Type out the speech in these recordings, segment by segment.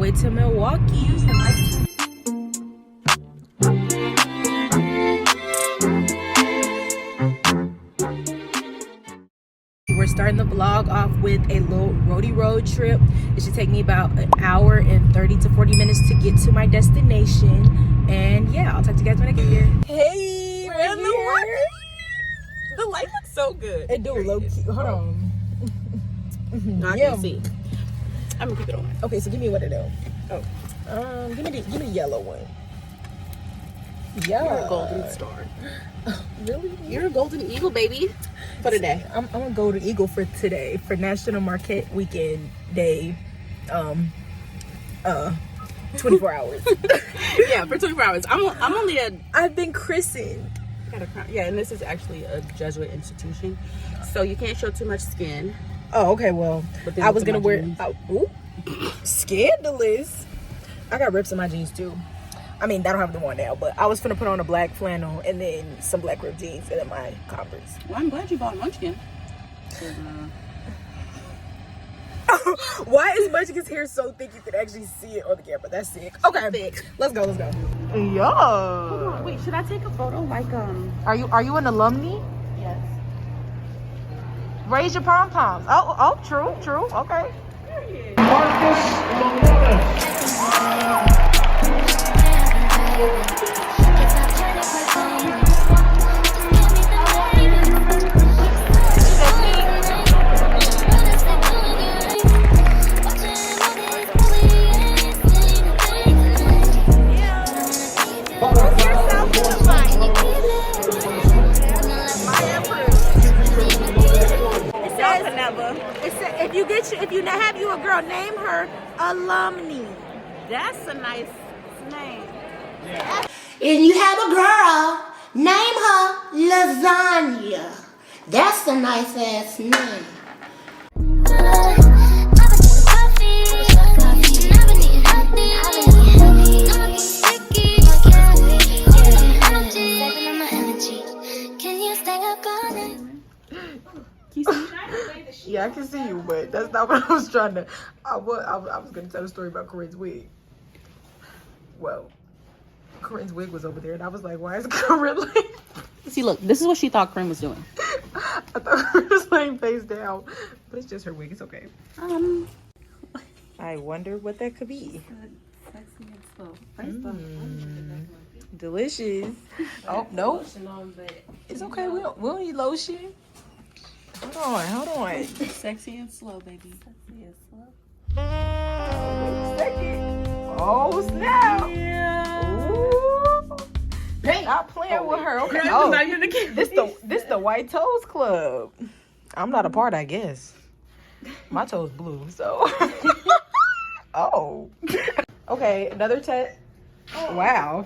way to Milwaukee. We're starting the vlog off with a little roadie road trip. It should take me about an hour and 30 to 40 minutes to get to my destination. And yeah, I'll talk to you guys when I get here. Hey, we're in the water. The light looks so good. It do low key. Hold on. I can see. I'm gonna keep it on. Okay, so give me what it is. Oh, give me the yellow one. Yeah. you're a golden star. Really? You're a golden eagle, baby. For today. I'm a golden eagle for today, for National Marquette Weekend Day. 24 hours. Yeah, for 24 hours. I'm only I've been christened. yeah, and this is actually a Jesuit institution, so you can't show too much skin. Oh, okay. Well, But then I was look at gonna my wear. jeans. Scandalous. I got rips in my jeans too. I mean, I don't have them on now, but I was finna put on a black flannel and then some black ripped jeans and then my Converse. Well, I'm glad you bought Munchkin. Why is Munchkin's hair so thick you can actually see it on the camera? That's sick. Okay, Thick. let's go. Hold Yeah. on, wait, should I take a photo? Are you an alumni? Yes. Raise your pom poms. Oh, true. Okay. If you have you a girl, name her alumni. That's a nice name. If you have a girl, name her Lasagna. That's a nice ass name. Yeah, I can see you, but that's not what I was trying to. I was gonna tell a story about Corinne's wig. Well, Corinne's wig was over there, and I was like, "Why is Corinne like?" See, look, this is what she thought Corinne was doing. I thought Corinne was laying face down, but it's just her wig. It's okay. I wonder what that could be. Sexy and slow. Delicious. Oh no, it's okay. We don't need lotion. Hold on. Sexy and slow, baby. Sexy and slow. Wait a second. Oh snap! Yeah. Ooh. Not playing with her. Okay. Oh, this the White Toes Club. I'm not a part, I guess. My toes blue, so. Oh. Okay, another Wow.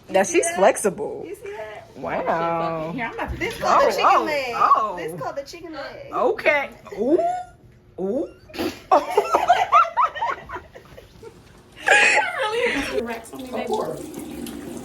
Now she's flexible. You see that? Wow. Here, I'm about to This called the chicken leg. oh. This called the chicken leg. Okay. Ooh. Ooh. really racks on me, baby.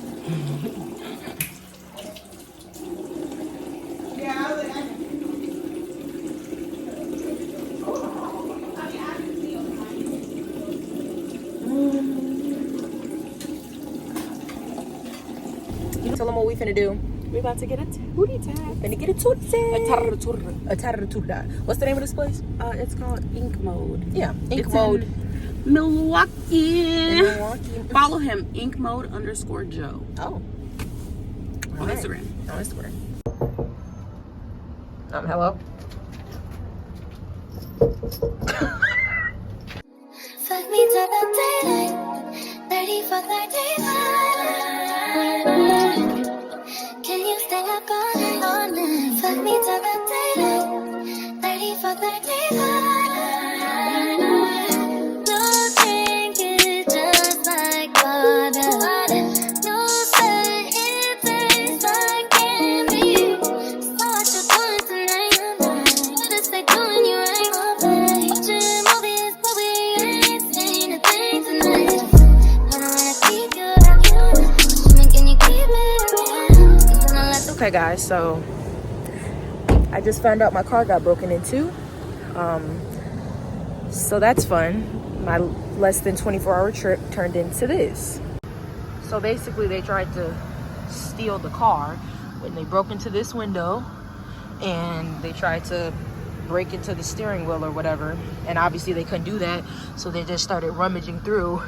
Tell them what we finna do. We're about to get a tootie tap. Finna get a tootie A A tarra. What's the name of this place? It's called Ink Mode. Yeah, Ink It's Mode. in Milwaukee. Milwaukee. Follow him, inkmode_Joe. Oh. On Instagram. On Instagram. Hello? Fuck me till the daylight. 30 for 35. Can you stay up all night? Fuck me till the daylight. 30 for 35. Don't drink it just like water. No say it tastes like candy. So what you doing tonight? You just stay doing you right. Watching movies, but we ain't seen a thing tonight. Okay guys, so I just found out my car got broken into. So that's fun. My less than 24-hour trip turned into this. So basically they tried to steal the car when they broke into this window, and they tried to break into the steering wheel or whatever, and obviously they couldn't do that, so they just started rummaging through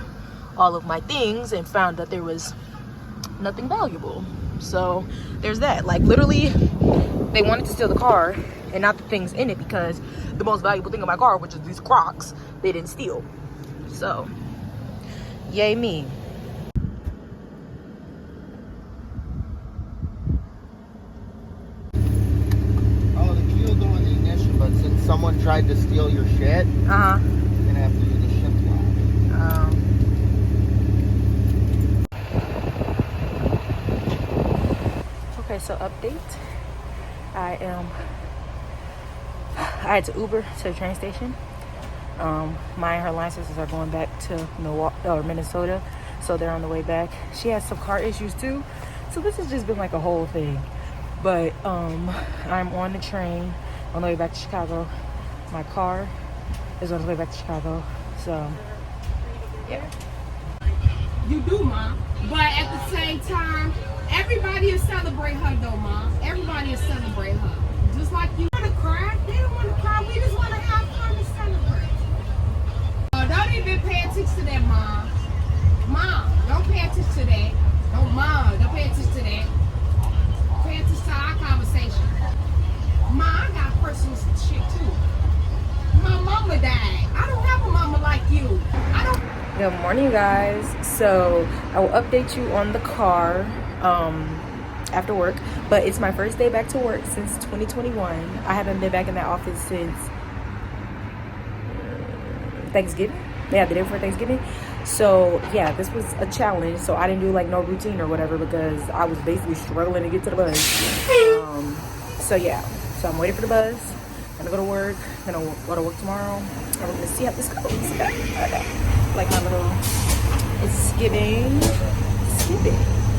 all of my things and found that there was nothing valuable. So there's that. Like, literally they wanted to steal the car and not the things in it, because the most valuable thing in my car, which is these Crocs, they didn't steal. So yay me. But since someone tried to steal your shit, you're gonna have to use the shift lock. Okay, so update. I had to Uber to the train station. My and her line sisters are going back to Milwaukee or Minnesota, so they're on the way back. She has some car issues too, so this has just been like a whole thing. But I'm on the train on the way back to Chicago. My car is on the way back to Chicago. So yeah. You do, Mom. But at the same time, everybody will celebrate her though, Mom. Everybody will celebrate her. Just like you want to cry. They don't want to cry. We just want to have fun and celebrate. Don't even pay attention to that, Mom. Mom, don't pay attention to that. Don't, Mom, don't pay attention to that. Pay attention to our conversation. Mom, I got personal shit too. My mama died. I don't have a mama like you. I don't. Good morning, guys. So I will update you on the car after work, but it's my first day back to work since 2021. I haven't been back in that office since Thanksgiving. Yeah, the day before Thanksgiving. So yeah, this was a challenge. So I didn't do like no routine or whatever, because I was basically struggling to get to the bus. So yeah, so I'm waiting for the bus. I'm gonna go to work. I'm gonna go to work tomorrow. And we're gonna see how this goes. Okay. Like my little, it's skipping,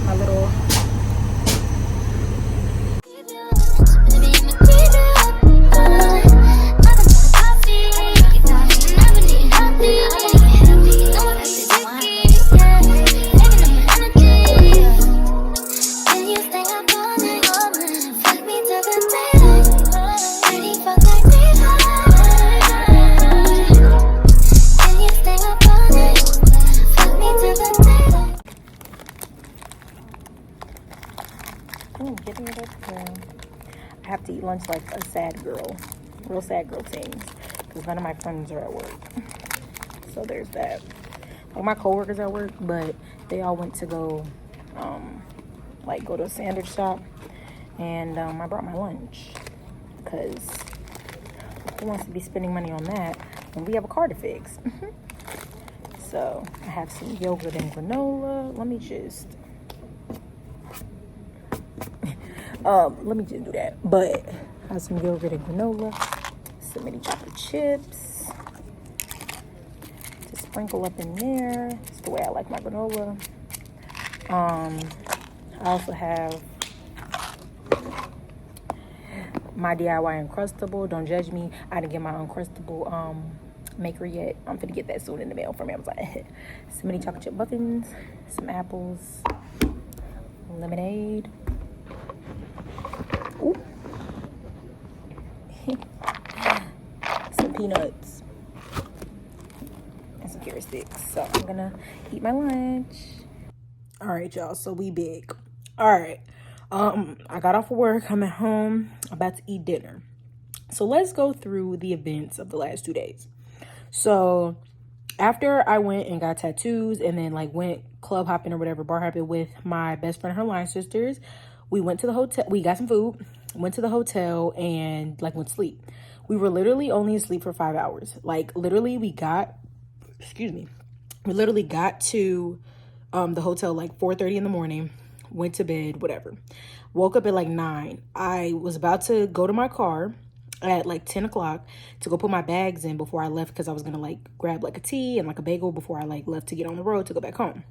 my little. Getting it up there. I have to eat lunch like a sad girl, real sad girl things, because none of my friends are at work. So there's that. Like my coworkers at work, but they all went to go, go to a sandwich shop, and I brought my lunch, because who wants to be spending money on that when we have a car to fix? So I have some yogurt and granola. Let me just do that. But I have some yogurt and granola, some mini chocolate chips to sprinkle up in there. That's the way I like my granola. I also have my DIY Uncrustable. Don't judge me. I didn't get my Uncrustable maker yet. I'm gonna get that soon in the mail from Amazon. Some mini chocolate chip muffins, some apples, lemonade. Ooh. Some peanuts and some carrot sticks. So I'm gonna eat my lunch. All right, y'all, so we big. All right, I got off of work. I'm at home, about to eat dinner. So let's go through the events of the last 2 days. So after I went and got tattoos, and then went club hopping or whatever, bar hopping with my best friend and her line sisters, we went to the hotel. We got some food, went to the hotel, and went to sleep. We were literally only asleep for 5 hours. Literally we literally got to the hotel 4:30 in the morning, went to bed, whatever. Woke up at 9. I was about to go to my car at 10 o'clock to go put my bags in before I left, because I was gonna grab a tea and a bagel before I left to get on the road to go back home.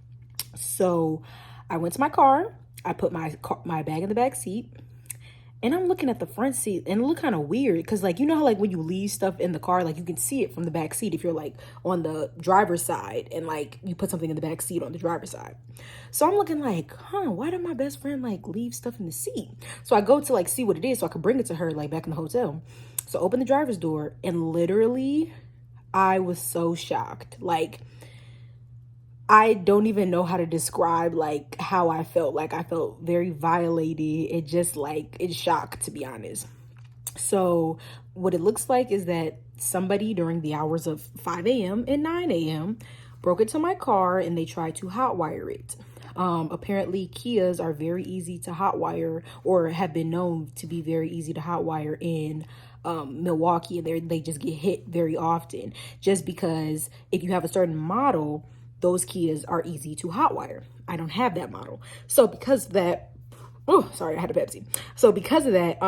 So I went to my car. I put my bag in the back seat, And I'm looking at the front seat and it looked kind of weird because, like, you know how, like, when you leave stuff in the car, like, you can see it from the back seat if you're, like, on the driver's side and, like, you put something in the back seat on the driver's side. So I'm looking like, why did my best friend, like, leave stuff in the seat? So I go to, like, see what it is so I could bring it to her, like, back in the hotel. So I open the driver's door and literally I was so shocked. Like, I don't even know how to describe, like, how I felt. Like, I felt very violated. It just, like, it's shocked, to be honest. So what it looks like is that somebody during the hours of 5 a.m. and 9 a.m. broke into my car and they tried to hotwire it. Apparently, Kias are very easy to hotwire, or have been known to be very easy to hotwire in Milwaukee, and they just get hit very often. Just because if you have a certain model, those Kias are easy to hotwire. I don't have that model. So because of that, oh, sorry, I had a Pepsi. So because of that,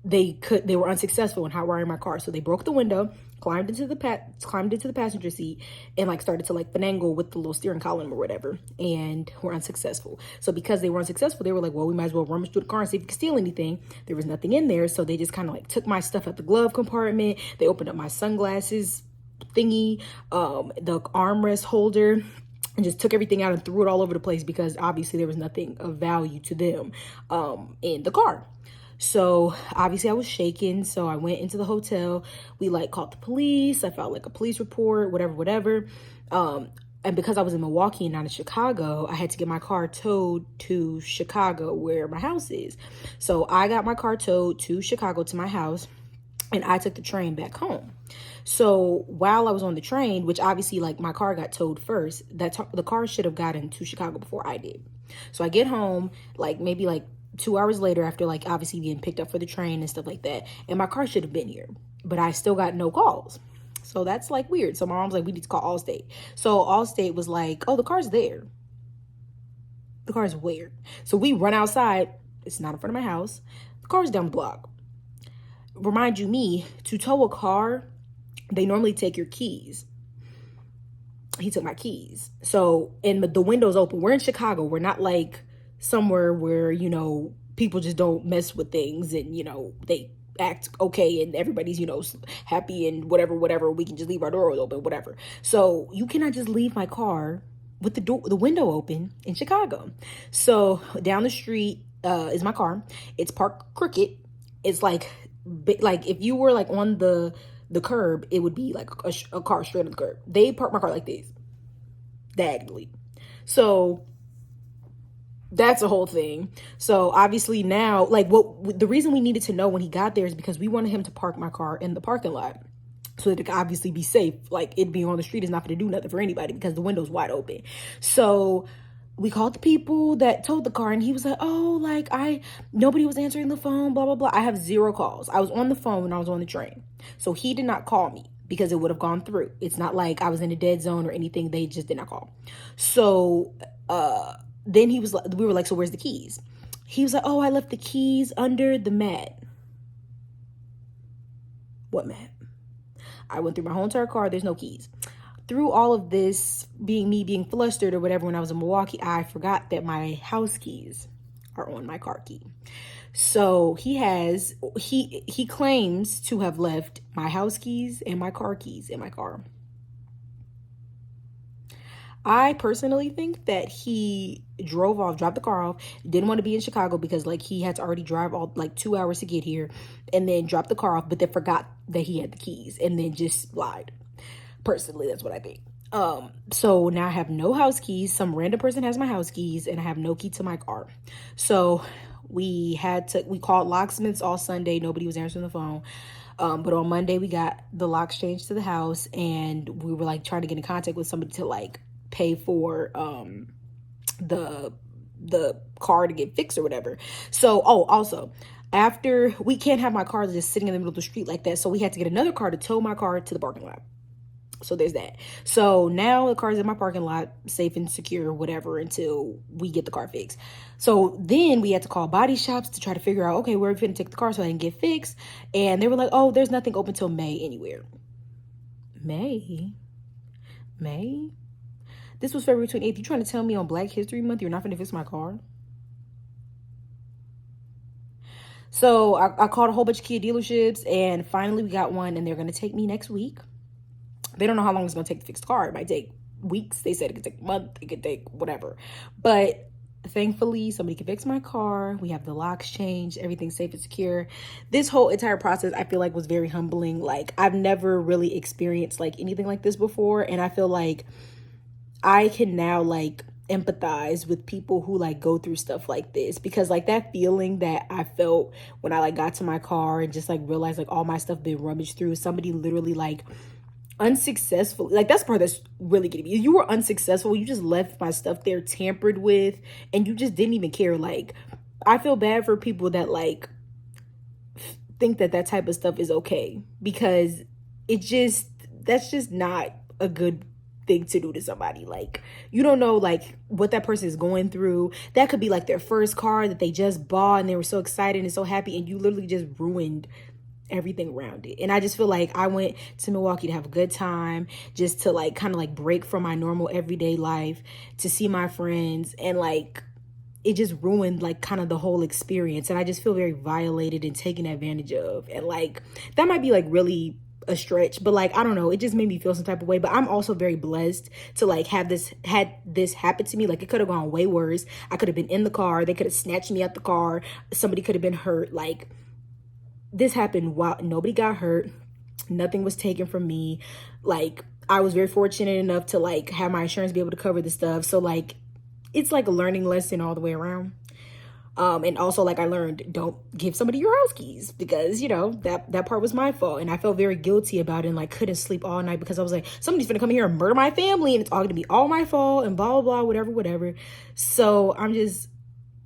they were unsuccessful in hotwiring my car. So they broke the window, climbed into the passenger seat, and, like, started to, like, finagle with the little steering column or whatever, and were unsuccessful. So because they were unsuccessful, they were like, well, we might as well rummage through the car and see if we can steal anything. There was nothing in there. So they just kind of, like, took my stuff out the glove compartment. They opened up my sunglasses thingy, the armrest holder, and just took everything out and threw it all over the place because obviously there was nothing of value to them in the car. So obviously I was shaken. So I went into the hotel. We, like, called the police. I filed, like, a police report, whatever. And because I was in Milwaukee and not in Chicago, I had to get my car towed to Chicago where my house is. So I got my car towed to Chicago to my house, and I took the train back home. So while I was on the train, which obviously, like, my car got towed first, the car should have gotten to Chicago before I did. So I get home, like, maybe, like, 2 hours later after, like, obviously being picked up for the train and stuff like that. And my car should have been here, but I still got no calls. So that's, like, weird. So my mom's like, we need to call Allstate. So Allstate was like, oh, the car's there. The car's where? So we run outside. It's not in front of my house. The car's down the block. Remind you, me, to tow a car, they normally take your keys. He took my keys. So, and the window's open. We're in Chicago. We're not, like, somewhere where, you know, people just don't mess with things and, you know, they act okay and everybody's, you know, happy and whatever, we can just leave our door open, whatever. So you cannot just leave my car with the window open in Chicago. So down the street is my car. It's parked crooked. It's like if you were, like, on the curb, it would be like a car straight on the curb. They parked my car like this, diagonally. So that's a whole thing. So obviously now, like, the reason we needed to know when he got there is because we wanted him to park my car in the parking lot so that it could obviously be safe. Like, it being on the street is not going to do nothing for anybody because the window's wide open. So we called the people that towed the car, and he was like, oh, like, nobody was answering the phone, blah, blah, blah. I have 0 calls. I was on the phone when I was on the train. So he did not call me because it would have gone through. It's not like I was in a dead zone or anything. They just did not call. So, then we were like, so where's the keys? He was like, oh, I left the keys under the mat. What mat? I went through my whole entire car. There's no keys. Through all of this, being flustered or whatever, when I was in Milwaukee, I forgot that my house keys are on my car key. So he claims to have left my house keys and my car keys in my car. I personally think that he dropped the car off, didn't want to be in Chicago because, like, he had to already drive 2 hours to get here, and then dropped the car off, but then forgot that he had the keys and then just lied. Personally, that's what I think. So now I have no house keys. Some random person has my house keys, and I have no key to my car. So we called locksmiths all Sunday. Nobody was answering the phone. But on Monday we got the locks changed to the house, and we were, like, trying to get in contact with somebody to, like, pay for the car to get fixed or whatever. So, also, after, we can't have my car just sitting in the middle of the street like that, so we had to get another car to tow my car to the parking lot. So there's that. So now the car's in my parking lot, safe and secure, whatever, until we get the car fixed. So then we had to call body shops to try to figure out, okay, where are we going to take the car so I can get fixed? And they were like, oh, there's nothing open till May anywhere. May? This was February 28th. You trying to tell me on Black History Month you're not going to fix my car? So I called a whole bunch of Kia dealerships, and finally we got one, and they're gonna take me next week. They don't know how long it's gonna take to fix the car. It might take weeks. They said it could take a month, it could take whatever. But thankfully somebody can fix my car. We have the locks changed, everything's safe and secure. This whole entire process I feel like was very humbling. Like, I've never really experienced like anything like this before, and I feel like I can now like empathize with people who like go through stuff like this, because like that feeling that I felt when I like got to my car and just like realized like all my stuff been rummaged through, somebody literally like unsuccessful, like that's the part that's really getting me. You were unsuccessful, you just left my stuff there tampered with, and you just didn't even care. Like, I feel bad for people that like think that that type of stuff is okay, because that's just not a good thing to do to somebody. Like, you don't know like what that person is going through. That could be like their first car that they just bought and they were so excited and so happy, and you literally just ruined everything around it. And I just feel like I went to Milwaukee to have a good time, just to like kind of like break from my normal everyday life, to see my friends, and like it just ruined like kind of the whole experience. And I just feel very violated and taken advantage of. And like that might be like really a stretch, but like I don't know, it just made me feel some type of way. But I'm also very blessed to like had this happen to me. Like, it could have gone way worse. I could have been in the car, they could have snatched me out the car, somebody could have been hurt. Like, this happened while nobody got hurt, nothing was taken from me. Like, I was very fortunate enough to like have my insurance be able to cover the stuff. So like it's like a learning lesson all the way around. And also like I learned, don't give somebody your house keys, because you know that part was my fault, and I felt very guilty about it, and like couldn't sleep all night because I was like, somebody's gonna come here and murder my family and it's all gonna be all my fault and blah blah blah, whatever. So I'm just,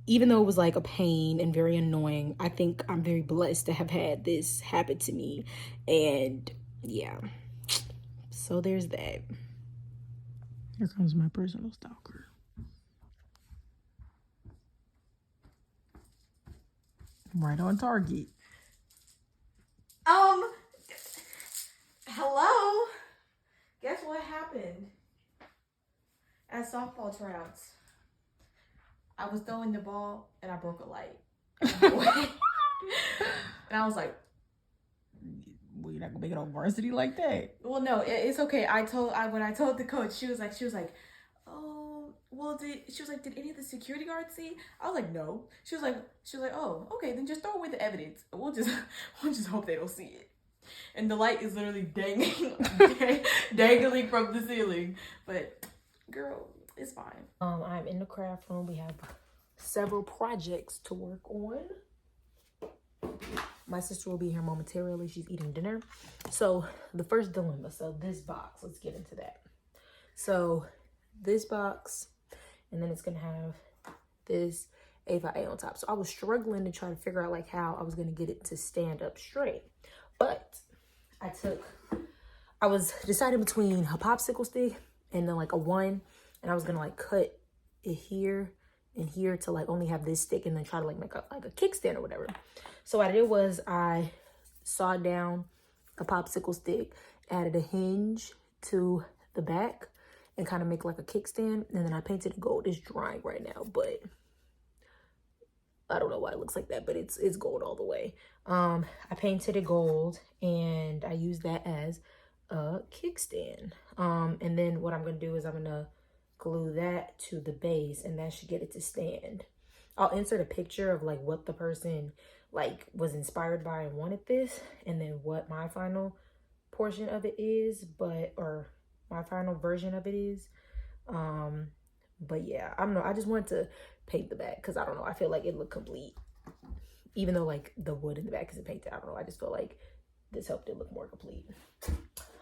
even though it was like a pain and very annoying, I think I'm very blessed to have had this happen to me. And yeah, so there's that. Here comes my personal stalker. Right on target. Hello? Guess what happened at softball tryouts? I was throwing the ball and I broke a light. And I was like, well, you're not gonna make it on varsity like that. Well, no, it's okay. When I told the coach, she was like, oh, well, did any of the security guards see? I was like, no. She was like, oh, okay, then just throw away the evidence. We'll just hope they don't see it. And the light is literally dangling from the ceiling. But girl, it's fine. I'm in the craft room. We have several projects to work on. My sister will be here momentarily. She's eating dinner. So the first dilemma, so this box, let's get into that. So this box, and then it's gonna have this A5A on top. So I was struggling to try to figure out like how I was gonna get it to stand up straight. But I was deciding between a popsicle stick and then like a one, and I was gonna like cut it here and here to like only have this stick, and then try to like make a kickstand or whatever. So what I did was I sawed down a popsicle stick, added a hinge to the back, and kind of make like a kickstand, and then I painted it gold. It's drying right now, but I don't know why it looks like that, but it's gold all the way. I painted it gold, and I used that as a kickstand. And then what I'm gonna do is I'm gonna glue that to the base, and that should get it to stand. I'll insert a picture of like what the person like was inspired by and wanted this, and then what my final portion of it is, or my final version of it is. But yeah, I don't know, I just wanted to paint the back because I don't know, I feel like it looked complete, even though like the wood in the back isn't painted. I don't know, I just feel like this helped it look more complete.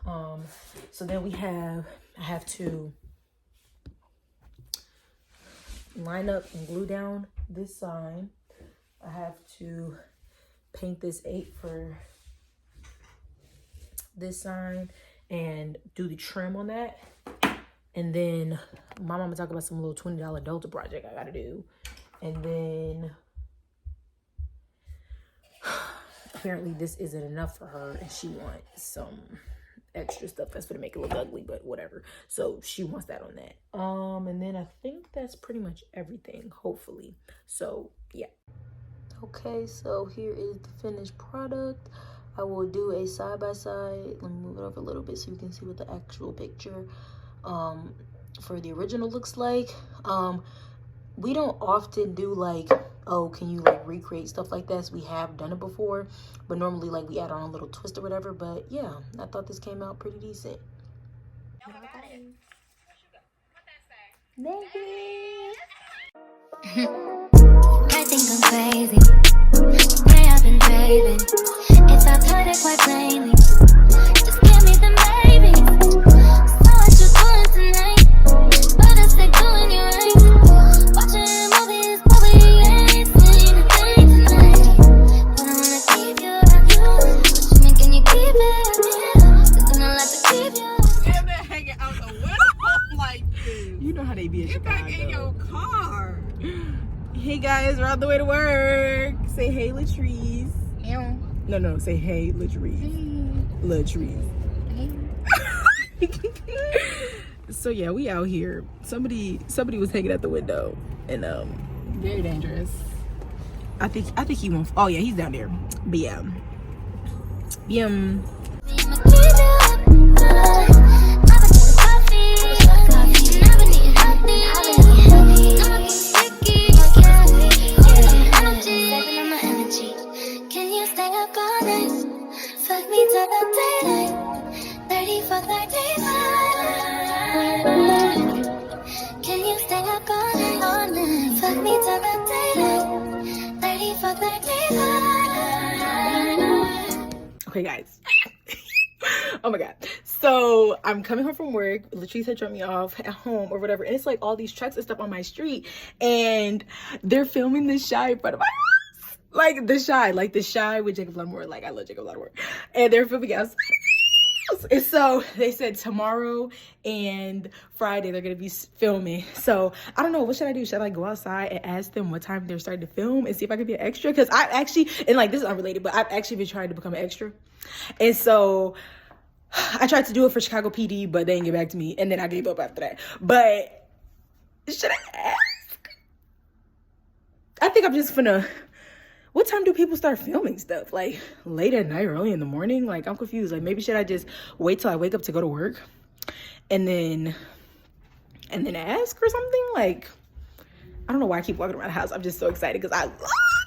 So then I have to line up and glue down this sign. I have to paint this 8 for this sign and do the trim on that. And then my mama talking about some little $20 Delta project I gotta do. And then apparently this isn't enough for her, and she wants some extra stuff that's gonna make it look ugly, but whatever. So she wants that on that. And then I think that's pretty much everything, hopefully. So yeah. Okay, so here is the finished product. I will do a side-by-side. Let me move it over a little bit so you can see what the actual picture for the original looks like. We don't often do like, oh, can you like recreate stuff like this? We have done it before, but normally like we add our own little twist or whatever. But yeah, I thought this came out pretty decent. I think I'm crazy. Way I've been craving. If I've heard it quite plainly, just give me them babies. So what you doing tonight? What is they doing you right? Watching movies, but we ain't seen a thing tonight. But I wanna keep you up, you. What you mean, can you keep it up, yeah? 'Cause I'm not allowed to keep you. And they're hanging out the window like this. You know how they be in Get back in Chicago. your car. Hey guys, we're on the way to work. Say hey, Latrice. No, say hey, Latrice. Latrice. So yeah, we out here. Somebody was hanging out the window, and Very dangerous. I think he won't. Oh yeah, he's down there. But yeah, Can you stay up all night? Fuck me till the daylight. 30 for 35. Can you stay up all night? Fuck me till the daylight. 30 for 35. okay guys. Oh my god. So I'm coming home from work. Latrice had dropped me off at home or whatever, and it's like all these trucks and stuff on my street, and they're filming The Shy in front of my house. Like The Shy with Jacob Lattimore. Like I love Jacob Lattimore, and they're filming outside. And so they said tomorrow and Friday they're gonna be filming. So I don't know, what should I do? Should I like go outside and ask them what time they're starting to film and see if I could be an extra? Because I actually, and like this is unrelated, but I've actually been trying to become an extra. And so I tried to do it for Chicago PD, but they didn't get back to me, and then I gave up after that. But should I ask? I think I'm just gonna. What time do people start filming stuff? Like late at night, early in the morning? Like I'm confused. Like maybe should I just wait till I wake up to go to work, and then ask or something? Like I don't know why I keep walking around the house. I'm just so excited because I love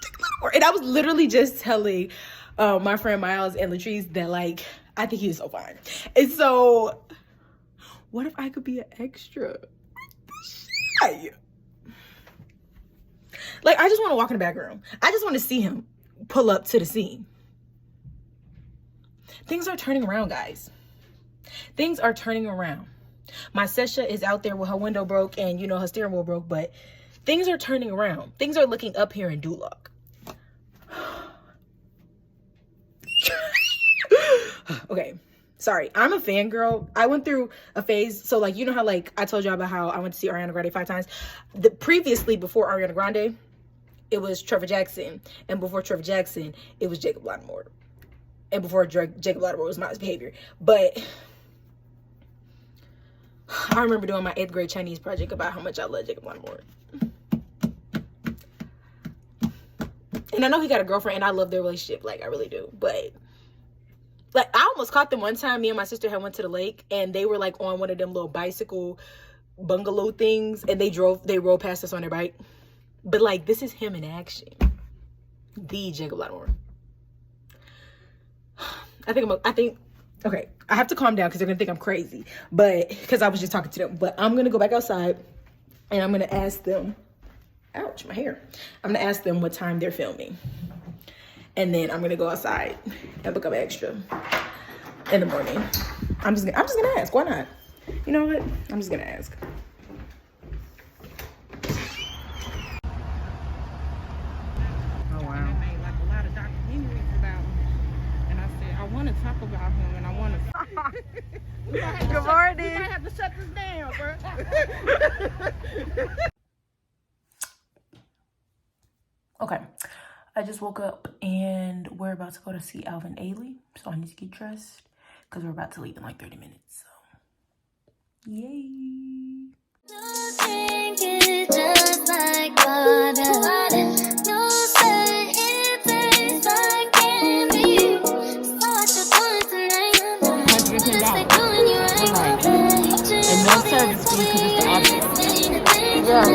Jacob Lattimore. And I was literally just telling my friend Miles and Latrice that like I think he's so fine. And so what if I could be an extra? Like, I just want to walk in the back room. I just want to see him pull up to the scene. Things are turning around, guys. Things are turning around. My Sesha is out there with her window broke and, you know, her steering wheel broke, but things are turning around. Things are looking up here in Duloc. Okay. Sorry, I'm a fangirl. I went through a phase. So, like, you know how, like, I told y'all about how I went to see Ariana Grande 5 times? Previously, before Ariana Grande, it was Trevor Jackson. And before Trevor Jackson, it was Jacob Lattimore. And before Jacob Lattimore was Miles Behavior. But I remember doing my 8th grade Chinese project about how much I love Jacob Lattimore. And I know he got a girlfriend, and I love their relationship. Like, I really do. But like, I almost caught them one time. Me and my sister had went to the lake, and they were like on one of them little bicycle bungalow things, and they rolled past us on their bike. But like, this is him in action. The Jacob Lattimore. Okay, I have to calm down because they're gonna think I'm crazy. But because I was just talking to them. But I'm gonna go back outside and I'm gonna ask them, ouch, my hair. I'm gonna ask them what time they're filming. And then I'm gonna go outside and become an extra in the morning. I'm just gonna ask. Why not? You know what? I'm just gonna ask. Oh wow. I made like a lot of documentaries about him, and I said I want to talk about him, and I want to. Good morning. We might have to shut this down, bro. Okay, I just woke up and we're about to go to see Alvin Ailey, so I need to get dressed because we're about to leave in like 30 minutes. So, yay! Don't drink it just like water. No, sir, $100. Right. And no service fee because it's the option. Yeah.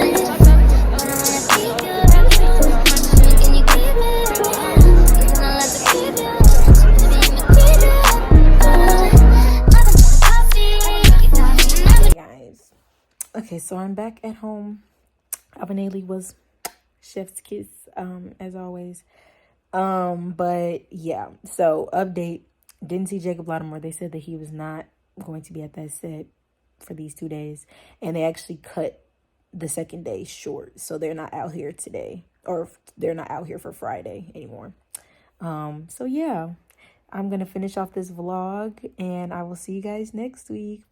Hey guys. Okay, so I'm back at home. Abenali was chef's kiss, as always. But yeah, so update. Didn't see Jacob Lattimore. They said that he was not going to be at that set for these 2 days. And they actually cut the second day short. So they're not out here today. Or they're not out here for Friday anymore. So yeah, I'm going to finish off this vlog. And I will see you guys next week.